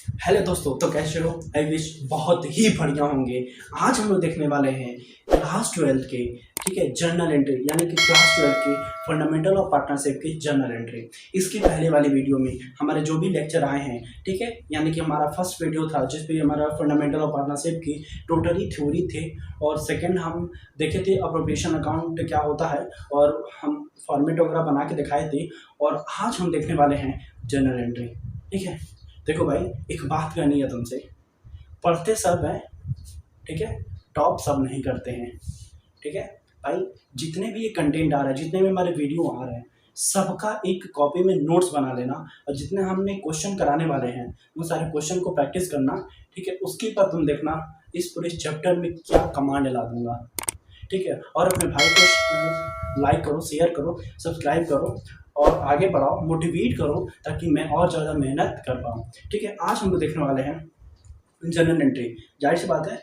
Hello दोस्तों, तो कैसे हो? आई विश बहुत ही बढ़िया होंगे। आज हम लोग देखने वाले हैं क्लास 12 के, ठीक है, जर्नल एंट्री, यानी कि क्लास 12 के फंडामेंटल ऑफ पार्टनरशिप की जर्नल एंट्री। इसकी पहले वाली वीडियो में हमारे जो भी लेक्चर आए हैं, ठीक है, यानी कि हमारा फर्स्ट वीडियो था जिसपे हमारा फंडामेंटल ऑफ पार्टनरशिप की टोटली थ्योरी थे, और सेकेंड हम देखे थे अप्रोप्रिएशन अकाउंट क्या होता है, और हम फॉर्मेट वगैरह बना के दिखाए थे। और आज हम देखने वाले हैं जर्नल एंट्री, ठीक है। देखो भाई, एक बात करनी है तुमसे, पढ़ते सब हैं, ठीक है, टॉप सब नहीं करते हैं, ठीक है भाई। जितने भी ये कंटेंट आ रहा है, जितने भी हमारे वीडियो आ रहे हैं, सबका एक कॉपी में नोट्स बना लेना, और जितने हमने क्वेश्चन कराने वाले हैं वो सारे क्वेश्चन को प्रैक्टिस करना, ठीक है। उसके बाद तुम देखना इस पूरे चैप्टर में क्या कमांड ला दूंगा, ठीक है। और अपने भाई को लाइक करो, शेयर करो, सब्सक्राइब करो और आगे बढ़ाओ, मोटिवेट करो, ताकि मैं और ज़्यादा मेहनत कर पाऊँ, ठीक है। आज हम लोग देखने वाले हैं जर्नल एंट्री। जाहिर सी बात है,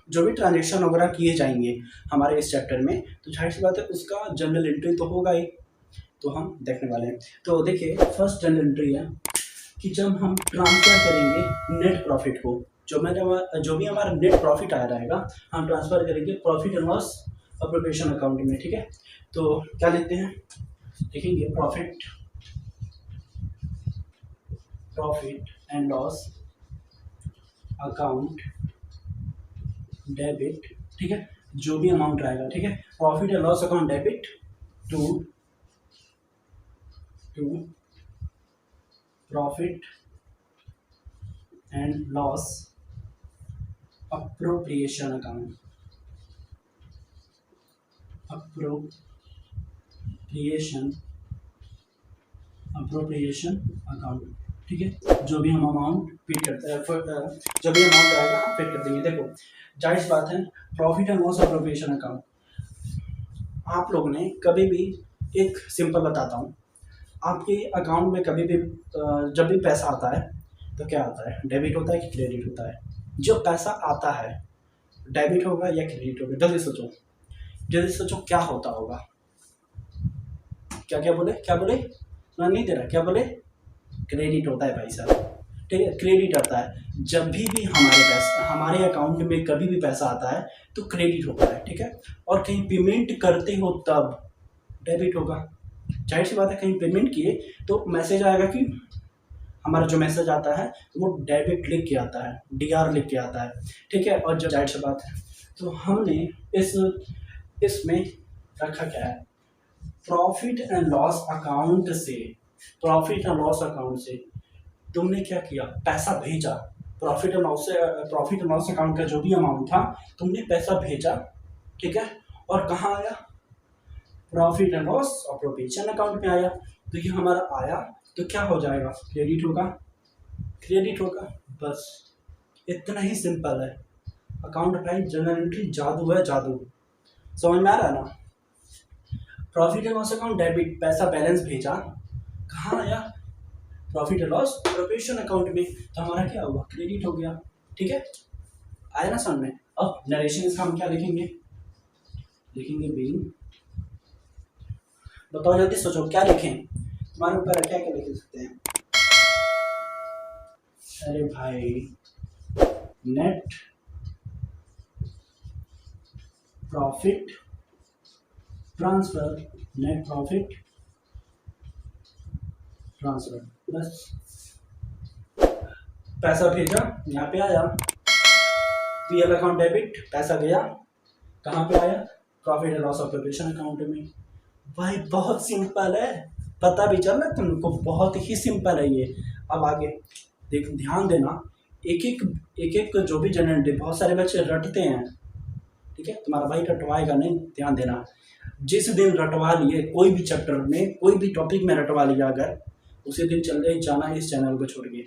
जो भी ट्रांजेक्शन वगैरह किए जाएंगे हमारे इस चैप्टर में, तो जाहिर सी बात है उसका जर्नल एंट्री तो होगा ही, तो हम देखने वाले हैं। तो देखिए, फर्स्ट जर्नल एंट्री है कि जब हम ट्रांसफ़र करेंगे नेट प्रॉफिट को, जो भी हमारा नेट प्रॉफिट आ रहेगा, हम ट्रांसफ़र करेंगे profit and loss appropriation account में, ठीक है। तो क्या लिखते हैं, देखेंगे profit and loss account debit, ठीक है, जो भी अमाउंट आएगा, ठीक है, profit and loss account debit to profit and loss appropriation account, appropriation account, ठीक है। जो भी हम अमाउंट फिट करते हैं, जो भी अमाउंट आएगा हम फिट कर देंगे। देखो, जाहिर सी बात है, profit and loss appropriation account आप लोगों ने कभी भी, एक सिंपल बताता हूँ, आपके अकाउंट में कभी भी जब भी पैसा आता है तो क्या आता है, डेबिट होता है कि क्रेडिट होता है? जो पैसा आता है डेबिट होगा या क्रेडिट होगा? जल्दी सोचो, जल्दी सोचो, क्या होता होगा? क्या बोले सुना नहीं दे रहा, क्या बोले? क्रेडिट होता है भाई साहब, ठीक है, क्रेडिट आता है। जब भी हमारे पैसा, हमारे अकाउंट में कभी भी पैसा आता है तो क्रेडिट होता है, ठीक है। और कहीं पेमेंट करते हो तब डेबिट होगा। जाहिर सी बात है, कहीं पेमेंट किए तो मैसेज आएगा कि हमारा जो मैसेज आता है वो डेबिट लिख के आता है, डीआर लिख के आता है, ठीक है। और जब जाहिर सी बात है, तो हमने इसमें रखा क्या है, प्रॉफिट एंड लॉस अकाउंट से, प्रॉफिट एंड लॉस अकाउंट से तुमने क्या किया, पैसा भेजा। प्रॉफिट एंड लॉस अकाउंट का जो भी अमाउंट था तुमने पैसा भेजा, ठीक है। और कहाँ आया, profit and loss appropriation account में आया। तो ये हमारा आया तो क्या हो जाएगा, क्रेडिट होगा, बस इतना ही सिंपल है। अकाउंट भाई, जर्नल एंट्री जादू है, जादू। समझ में आ रहा है ना? Profit and loss account debit, पैसा बैलेंस भेजा, कहाँ आया, profit and loss appropriation account में, तो हमारा क्या हुआ, क्रेडिट हो गया, ठीक है। आया ना समझ में? अब नरेशन इसका हम क्या लिखेंगे बीइंग, बताओ जल्दी सोचो, क्या लिखें, तुम्हारे ऊपर है, क्या क्या लिख सकते हैं? अरे भाई, net profit transfer, net profit transfer, बस। पैसा भेजा, यहाँ पे आया, पीएल अकाउंट डेबिट, पैसा गया, कहाँ पे आया, profit and loss appropriation account में। भाई बहुत सिंपल है, पता भी चल रहा है तुमको, बहुत ही सिंपल है ये। अब आगे देख, ध्यान देना, एक एक जो भी जनरल, बहुत सारे बच्चे रटते हैं, ठीक है, तुम्हारा भाई रटवाएगा नहीं, ध्यान देना। जिस दिन रटवा लिए कोई भी चैप्टर में, कोई भी टॉपिक में रटवा लिया अगर, उसी दिन चले जाना इस चैनल को छोड़ के,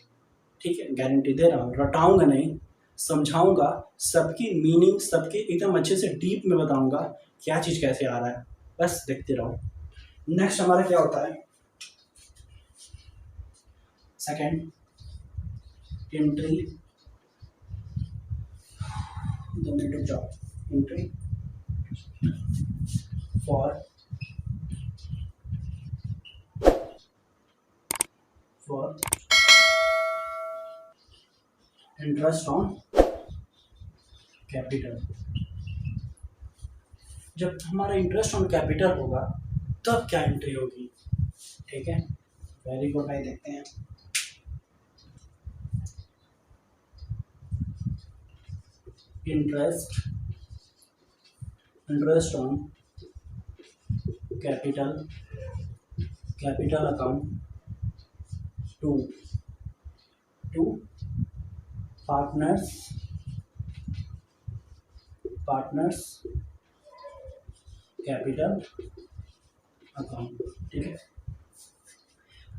ठीक है, गारंटी दे रहा हूँ। रटाऊंगा नहीं, समझाऊंगा, सबकी मीनिंग, सबके एकदम अच्छे से डीप में बताऊंगा क्या चीज़ कैसे आ रहा है, बस देखते रहो। नेक्स्ट हमारा क्या होता है, second entry, entry for interest on capital. जब हमारा इंटरेस्ट ऑन कैपिटल होगा तब क्या एंट्री होगी, ठीक है। वेरी गुड भाई, देखते हैं। Interest on capital account to partners capital account, ठीक है।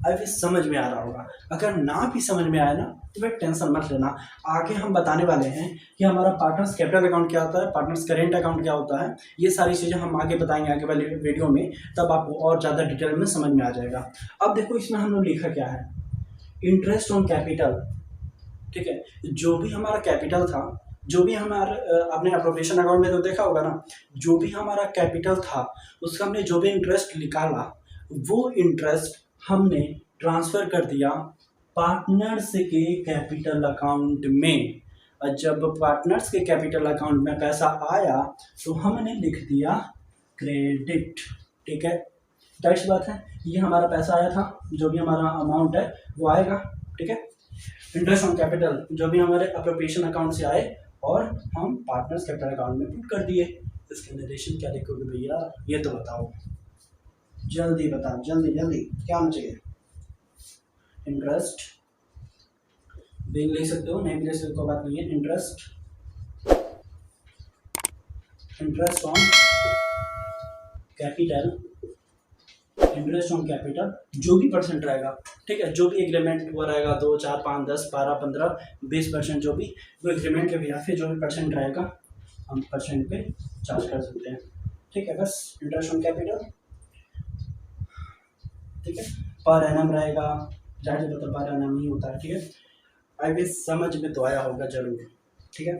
अब ये समझ में आ रहा होगा। अगर ना भी समझ में आया ना तो भाई टेंशन मत लेना, आगे हम बताने वाले हैं कि हमारा पार्टनर्स कैपिटल अकाउंट क्या होता है, पार्टनर्स करेंट अकाउंट क्या होता है। ये सारी चीज़ें हम आगे बताएंगे आगे वाले वीडियो में, तब आपको और ज़्यादा डिटेल में समझ में आ जाएगा। अब देखो इसमें हम लोग लिखा क्या है, इंटरेस्ट ऑन कैपिटल, ठीक है। जो भी हमारा कैपिटल था, जो भी हमारा आपने अप्रोप्रिएशन अकाउंट में तो देखा होगा ना, जो भी हमारा कैपिटल था उसका हमने जो भी इंटरेस्ट निकाला वो इंटरेस्ट हमने ट्रांसफ़र कर दिया पार्टनर्स के कैपिटल अकाउंट में। और जब पार्टनर्स के कैपिटल अकाउंट में पैसा आया तो हमने लिख दिया क्रेडिट, ठीक है। दैट्स बात है, ये हमारा पैसा आया था, जो भी हमारा अमाउंट है वो आएगा, ठीक है। इंटरेस्ट ऑन कैपिटल जो भी हमारे अप्रोप्रिएशन अकाउंट से आए और हम पार्टनर्स कैपिटल अकाउंट में पुट कर दिए। इसका नरेशन क्या लिखोगे भैया, ये तो बताओ, जल्दी बताओ, जल्दी जल्दी, क्या होना चाहिए। इंटरेस्ट भी ले सकते हो, नहीं भी ले सकते कोई बात नहीं है। Interest on capital, interest on capital जो भी परसेंट रहेगा, ठीक है, जो भी एग्रीमेंट हुआ रहेगा 2, 4, 5, 10, 12, 15, 20%, जो भी वो एग्रीमेंट के बिहाफ पे जो भी परसेंट रहेगा हम परसेंट पे चार्ज कर सकते हैं, ठीक है। बस इंटरेस्ट ऑन कैपिटल, ठीक है, पर एनम रहेगा, जाहिर सी बात है पर एनम ही होता है, ठीक है। आई गेस समझ में तो आया होगा जरूर, ठीक है।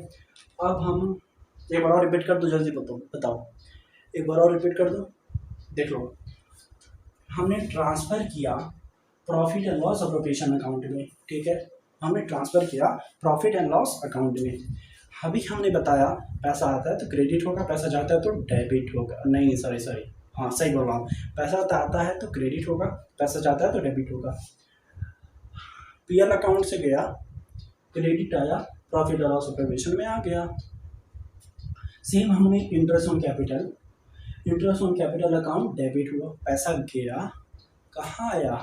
अब हम एक बार और रिपीट कर दो, जल्दी बताओ, एक बार और रिपीट कर दो, देख लो। हमने ट्रांसफ़र किया profit and loss appropriation account में, ठीक है, हमने ट्रांसफ़र किया प्रॉफिट एंड लॉस अकाउंट में। अभी हमने बताया पैसा आता है तो क्रेडिट होगा, पैसा जाता है तो डेबिट होगा, नहीं सॉरी, हाँ सही बोल रहा हूँ, पैसा आता है तो क्रेडिट होगा, पैसा जाता है तो डेबिट होगा। पीएल अकाउंट से गया, क्रेडिट आया, प्रॉफिट और लॉस अप्रोप्रिएशन में आ गया। सेम हमने interest on capital account debit हुआ, पैसा गया, कहाँ आया,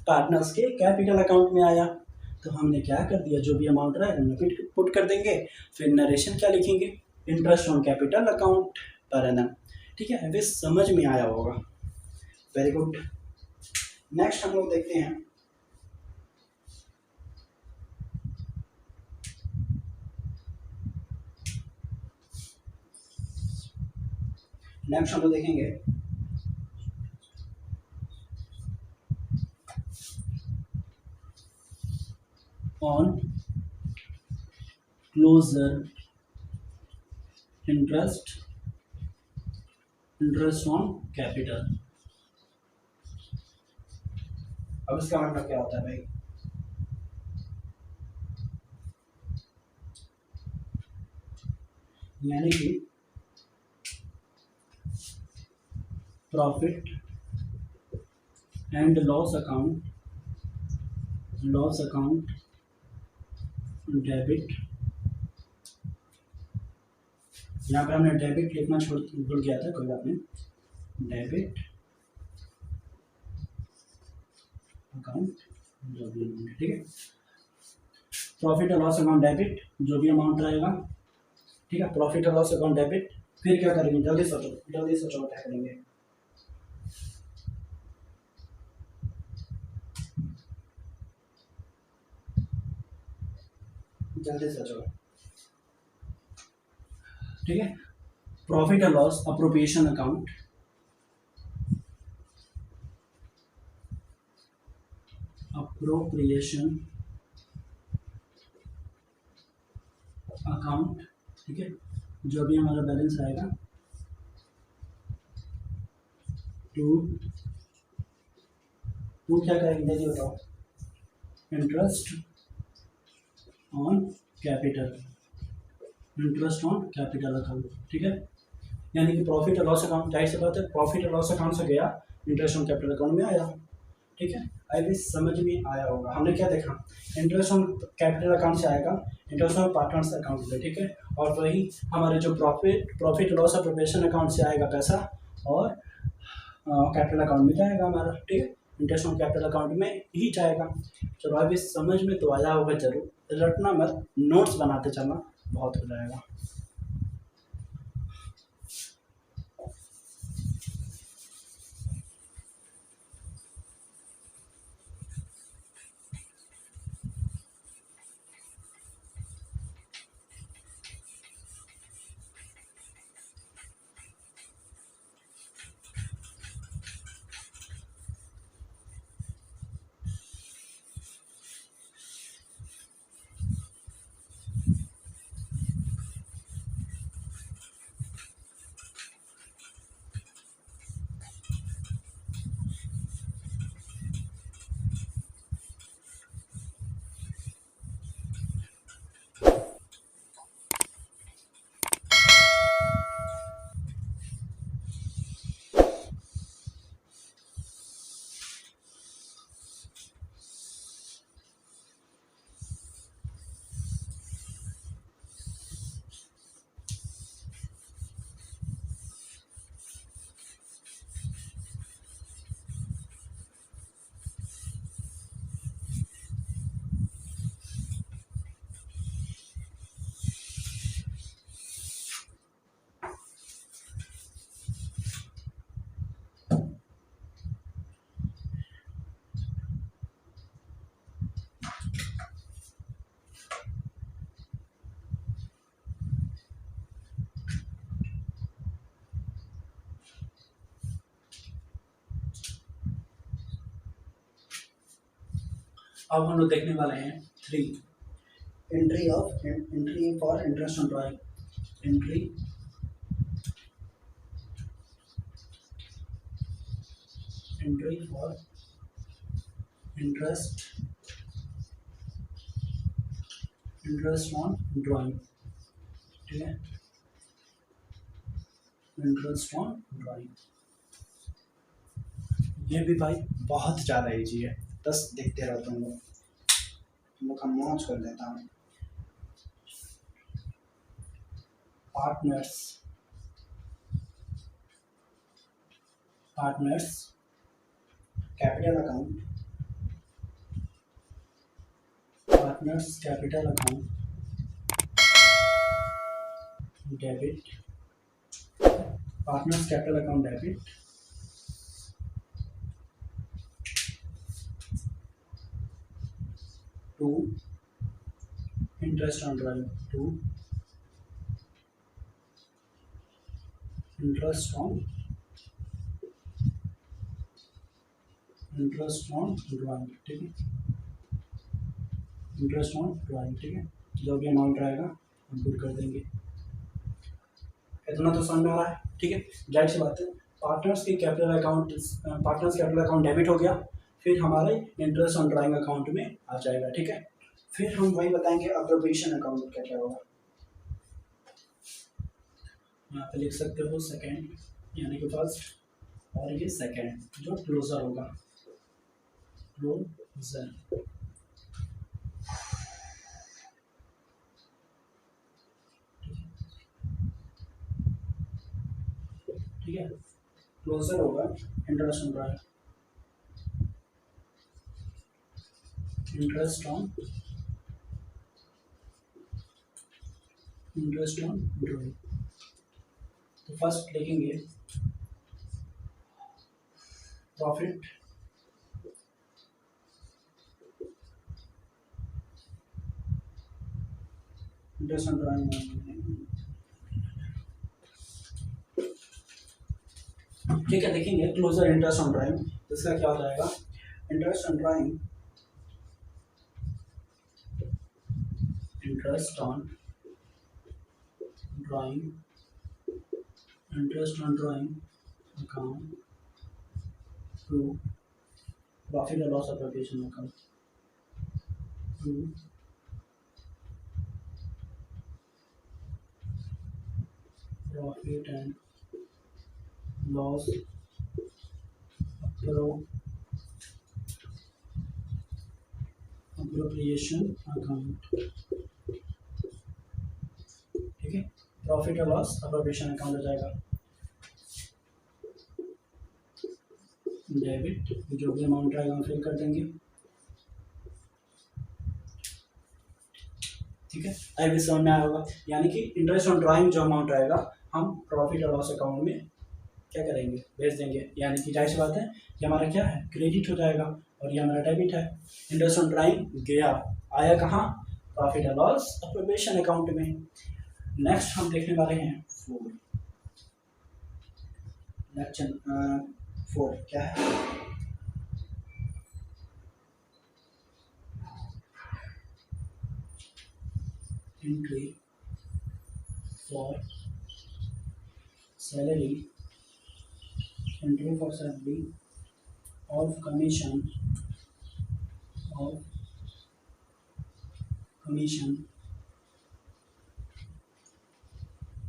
पार्टनर्स के कैपिटल अकाउंट में आया। तो हमने क्या कर दिया, जो भी अमाउंट रहेगा हमने पुट कर देंगे, फिर नरेशन क्या लिखेंगे, interest on capital account per annum, ठीक है। वे समझ में आया होगा, वेरी गुड। नेक्स्ट हम लोग देखते हैं देखेंगे on closure interest on capital. अब इसका मतलब क्या होता है भाई, यानी कि profit and loss account debit, यहाँ पर हमने डेबिट लिखना भूल गया था, कोई बात नहीं, डेबिट अकाउंट, ठीक है। प्रॉफिट और लॉस अकाउंट डेबिट जो भी अमाउंट रहेगा, ठीक है, प्रॉफिट और लॉस अकाउंट डेबिट। फिर क्या करेंगे, जल्दी सोचो क्या करेंगे, जल्दी सोचो, ठीक है। प्रॉफिट और लॉस अप्रोप्रिएशन अकाउंट, ठीक है, जो भी हमारा बैलेंस आएगा टू क्या करेंगे, जल्दी बताओ, interest on capital, interest on capital account, ठीक है। यानी कि प्रॉफिट और लॉस अकाउंट, जाहिर सी बात है प्रॉफिट और लॉस अकाउंट से गया इंटरेस्ट ऑन कैपिटल अकाउंट में आया, ठीक है। आई भी समझ में आया होगा। हमने क्या देखा, इंटरेस्ट ऑन कैपिटल अकाउंट से आएगा इंटरेस्ट ऑन पार्टनर्स अकाउंट में, ठीक है। और वही हमारे जो प्रॉफिट लॉस और प्रिपरेशन अकाउंट से आएगा पैसा और कैपिटल अकाउंट में जाएगा हमारा, ठीक है। इंटरेस्ट ऑन कैपिटल अकाउंट में ही जाएगा। चलो अभी समझ में तो आया होगा, जरूर रटना मत, नोट्स बनाते चलना, बहुत हो जाएगा। अब हम लोग देखने वाले हैं 3, entry for interest on drawing, entry for interest on drawing, ठीक है। इंटरेस्ट ऑन ड्राइंग, ये भी भाई बहुत ज़्यादा ईजी है, बस देखते रहो तुम लोग का मौज कर देता हूँ। Partners capital account, partners capital account debit, partners capital account debit to interest on drawing, to interest on drawing, ठीक है। इंटरेस्ट ऑन ड्राइंग, ठीक है। जो भी अमाउंट रहेगा हम पुट कर देंगे। इतना तो समझ में आ रहा है, ठीक है। जाहिर सी बात है पार्टनर्स कैपिटल अकाउंट डेबिट हो गया, फिर हमारे इंटरेस्ट ऑन ड्राइंग अकाउंट में आ जाएगा, ठीक है। फिर हम वही बताएंगे अप्रोप्रिएशन अकाउंट क्या क्या होगा। यहाँ पे लिख सकते हो सेकेंड, यानी कि फर्स्ट, और ये सेकेंड जो क्लोजर होगा, क्लोजर, ठीक है। क्लोजर होगा interest on drawing, interest on drawing. तो फर्स्ट लिखेंगे प्रॉफिट इंटरेस्ट ऑन ड्राइंग, ठीक है। देखेंगे क्लोजर इंटरेस्ट ऑन ड्राइंग, इसका क्या हो जाएगा, interest on drawing, interest on drawing account to profit और loss application account to profit and loss appropriation account, ठीक है। प्रॉफिट और लॉस अप्रोप्रिएशन अकाउंट हो जाएगा डेबिट, जो भी अमाउंट रहेगा हम फिल कर देंगे, ठीक है। आई भी समझ में आया होगा। यानी कि इंटरेस्ट ऑन ड्राइंग जो अमाउंट रहेगा हम प्रॉफिट और लॉस अकाउंट में क्या करेंगे, भेज देंगे। यानी कि जाहिर सी बात है कि हमारा क्या है, क्रेडिट हो जाएगा और ये हमारा डेबिट है। इंटरेस्ट ऑन ड्राइंग गया, आया कहाँ, प्रॉफिट और लॉस अप्रोप्रिएशन अकाउंट में। नेक्स्ट हम देखने वाले हैं 4, लेक्चर 4 क्या है, entry for salary, entry for salary of commission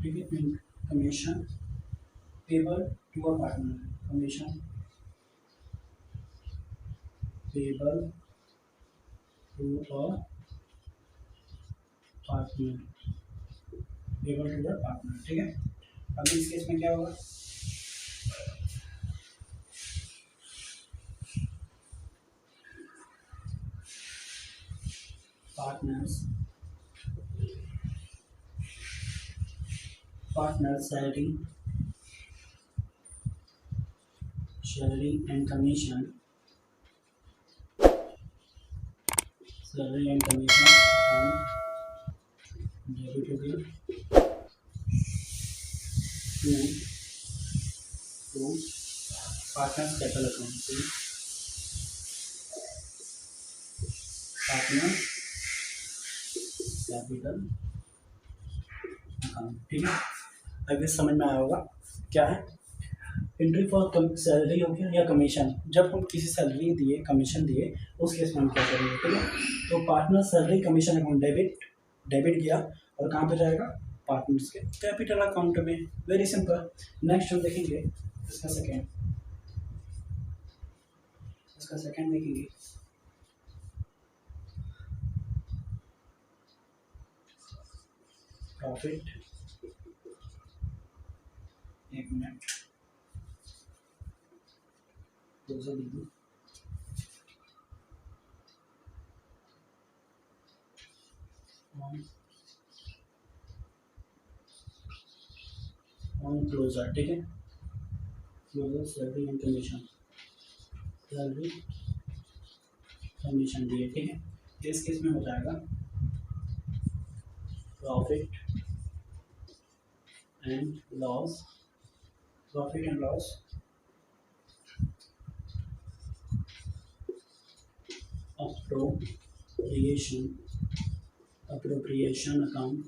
ठीक है, commission payable to a partner, commission payable to a partner, payable to a partner, ठीक है। अभी इस केस में क्या होगा, partners salary and commission, debit हो गया टू पार्टनर्स कैपिटल अकाउंट से, पार्टनर कैपिटल अकाउंट, ठीक है। अभी समझ में आया होगा क्या है, एंट्री फॉर सैलरी हो गया या कमीशन, जब हम किसी सैलरी दिए, कमीशन दिए, उस केस में हम क्या करेंगे, ठीक है। तो partner salary commission account debit गया और कहाँ पे जाएगा, पार्टनर्स के कैपिटल अकाउंट में। Very simple. नेक्स्ट हम देखेंगे इसका सेकेंड देखेंगे, प्रॉफिट, एक मिनट क्लोजर, ठीक है, क्लोजर सैलरी एंड कमीशन दिए, ठीक है। इस केस में हो जाएगा profit and loss appropriation account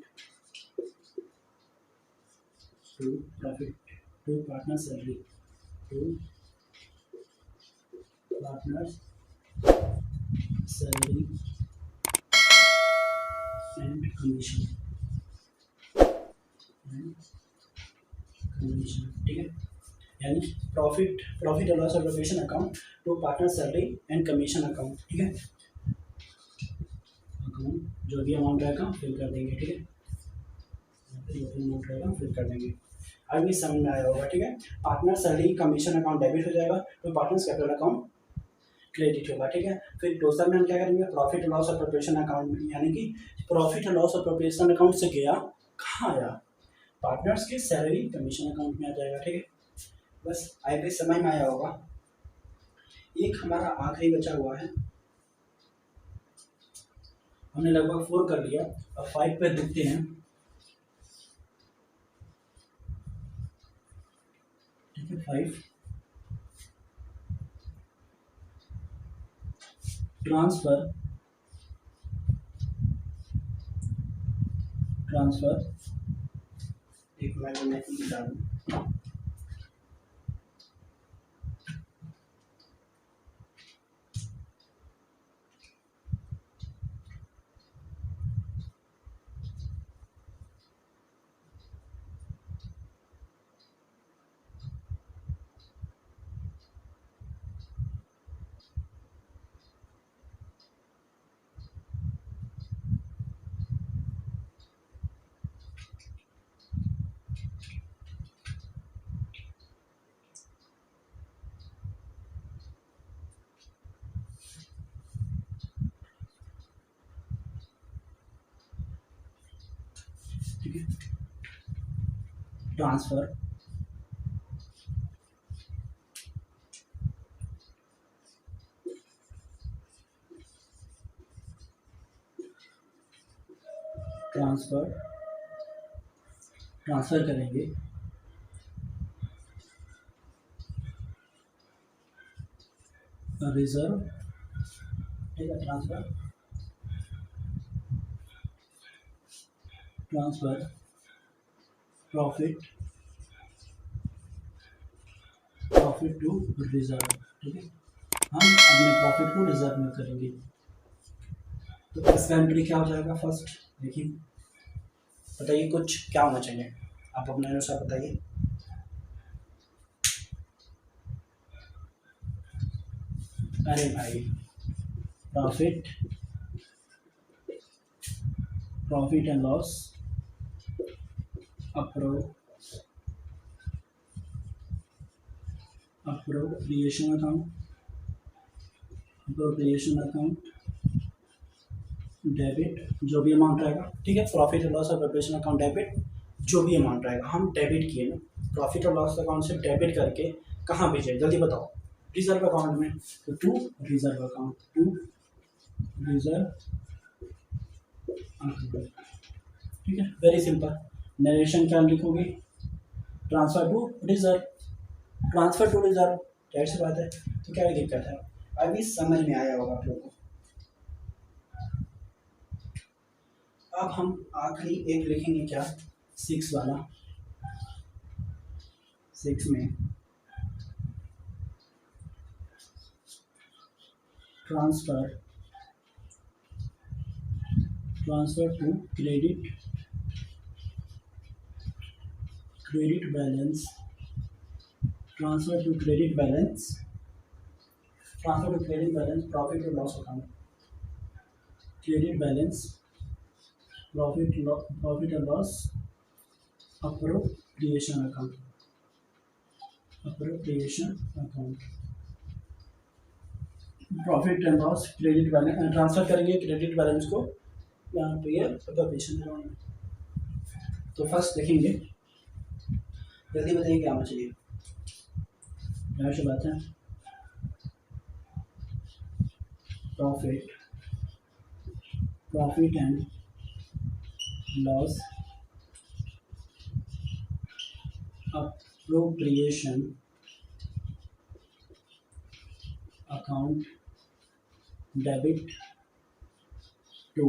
to profit to partner salary to partners salary and commission, ठीक है। यानी प्रॉफिट और loss appropriation account to partner salary and commission account, ठीक है। अकाउंट जो भी अमाउंट रहेगा फिल कर देंगे, ठीक है, जो भी अमाउंट रहेगा फिल कर देंगे। अभी समझ में आया होगा, ठीक है। Partner salary commission account debit हो जाएगा तो पार्टनर्स कैपिटल अकाउंट क्रेडिट होगा, ठीक है। फिर दूसरा में हम क्या करेंगे, प्रॉफिट और लॉस अप्रोप्रिएशन अकाउंट में, यानी कि प्रॉफिट और लॉस अप्रोप्रिएशन अकाउंट से गया कहाँ आया, पार्टनर्स के सैलरी कमीशन अकाउंट में आ जाएगा, ठीक है। बस आई भी समझ में आया होगा। एक हमारा आखिरी बचा हुआ है, हमने लगभग 4 कर लिया, अब 5 पे देखते हैं, ठीक है। 5 ट्रांसफर एक मिनट में डालूं, ठीक है। ट्रांसफर ट्रांसफर ट्रांसफर करेंगे रिजर्व, ठीक है। ट्रांसफर प्रॉफिट टू रिजर्व, ठीक है। हम अपने प्रॉफिट को रिजर्व में करेंगे। तो इसका एंट्री क्या हो जाएगा? फर्स्ट देखिए, बताइए कुछ क्या होना चाहिए, आप अपने अनुसार बताइए। अरे भाई, profit and loss, appropriation account, debit, जो भी अमाउंट रहेगा, ठीक है। Profit and loss appropriation account debit, जो भी अमाउंट रहेगा हम डेबिट किए ना, प्रॉफिट और लॉस अकाउंट से डेबिट करके कहाँ भेजे? जल्दी बताओ। रिजर्व अकाउंट में, तो टू रिजर्व अकाउंट, ठीक है। Very simple. नरेशन क्या लिखोगे? ट्रांसफर टू रिजर्व, जाहिर सी बात है। तो क्या दिक्कत है? अभी समझ में आया होगा आप लोगों को। अब हम आखिरी एक लिखेंगे, क्या? 6 वाला। 6 में transfer to credit balance, profit और loss account, credit balance, profit और loss, appropriation account, profit and loss, credit balance transfer करेंगे क्रेडिट बैलेंस को यहाँ पे अप्रोप्रिएशन अकाउंट में। तो फर्स्ट देखेंगे, जल्दी बताइए क्या होना चाहिए। जाहिर बात है, profit and loss appropriation account debit to,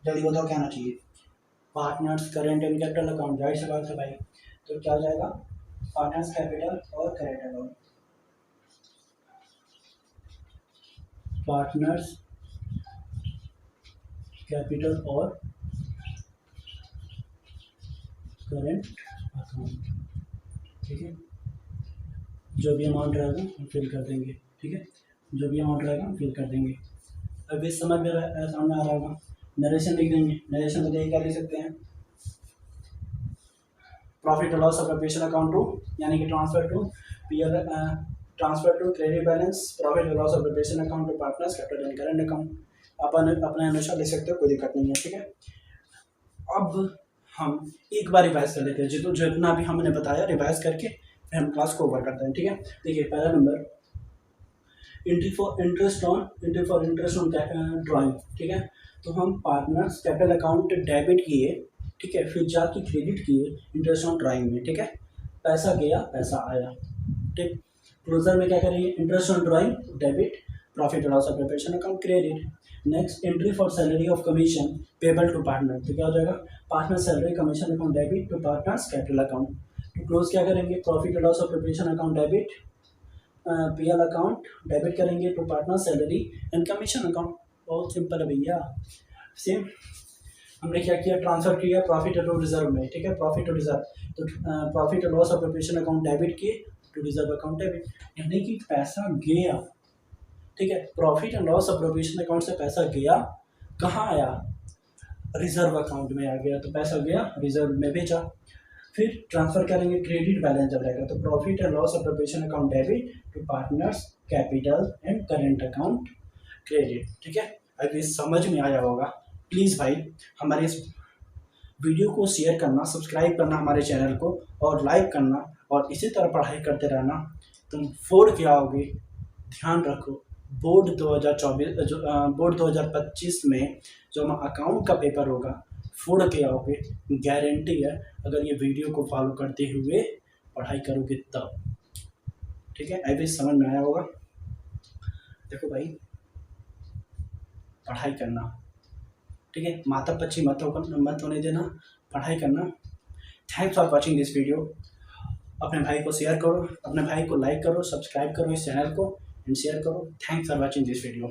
जल्दी बताओ क्या आना चाहिए। Partners current and capital account, जाहिर सी बात है भाई। तो क्या हो जाएगा? पार्टनर्स कैपिटल और करेंट अकाउंट, पार्टनर्स कैपिटल और करेंट अकाउंट, ठीक है। जो भी अमाउंट रहेगा हम फिल कर देंगे, ठीक है। जो भी अमाउंट रहेगा हम फिल कर देंगे। अब इस समझ में सामने आ रहा होगा। नरेशन लिख देंगे। नरेशन बताइए क्या लिख सकते हैं? प्रॉफिट और लॉस अप्रोप्रिएशन अकाउंट टू, यानी कि transfer to credit balance, profit और loss appropriation account to partners capital and current account. अपन अपने अनुसार लिख सकते हो, कोई दिक्कत नहीं है, ठीक है। अब हम एक बार रिवाइज कर लेते हैं, जितना भी हमने बताया रिवाइज करके फिर हम क्लास को ओवर करते हैं, ठीक है। देखिए, पहला number entry for interest on drawing, ठीक है। तो हम पार्टनर्स कैपिटल अकाउंट डेबिट किए, ठीक है, फिर जाके क्रेडिट किए इंटरेस्ट ऑन ड्राइंग में, ठीक है। पैसा गया, पैसा आया, ठीक। क्लोजर में क्या करेंगे? Interest on drawing debit, profit और loss appropriation account credit. Next, entry for salary of commission payable to partner, तो क्या हो जाएगा? Partner salary commission account debit to partners capital account. तो क्लोज क्या करेंगे? प्रॉफिट और loss appropriation account debit, PL account debit करेंगे to partner salary and commission account. बहुत सिंपल है भैया। सेम हमने क्या किया? ट्रांसफर किया प्रॉफिट टू रिजर्व में, ठीक है। प्रॉफिट टू रिजर्व, तो प्रॉफिट और लॉस अप्रोप्रिएशन अकाउंट डेबिट किए टू रिजर्व अकाउंट डेबिट, यानी कि पैसा गया, ठीक है। Profit and loss appropriation account से पैसा गया, कहाँ आया? रिजर्व अकाउंट में आ गया, तो पैसा गया रिजर्व में भेजा। फिर ट्रांसफर करेंगे क्रेडिट बैलेंस जब रहेगा, तो profit and loss appropriation account debit to partners capital and current account credit, ठीक है। अगर ये समझ में आया होगा, प्लीज़ भाई हमारे इस वीडियो को शेयर करना, सब्सक्राइब करना हमारे चैनल को, और लाइक करना, और इसी तरह पढ़ाई करते रहना। तुम 4 के आओगे, ध्यान रखो। बोर्ड 2025 में जो हम अकाउंट का पेपर होगा, 4 के आओगे, गारंटी है, अगर ये वीडियो को फॉलो करते हुए पढ़ाई करोगे तब। ठीक है, आई विश समझ में आया होगा। देखो भाई, पढ़ाई करना, ठीक है, माता पच्ची मत होने देना, पढ़ाई करना। Thanks for watching this video. अपने भाई को शेयर करो, अपने भाई को लाइक करो, सब्सक्राइब करो इस चैनल को एंड शेयर करो। Thanks for watching this video.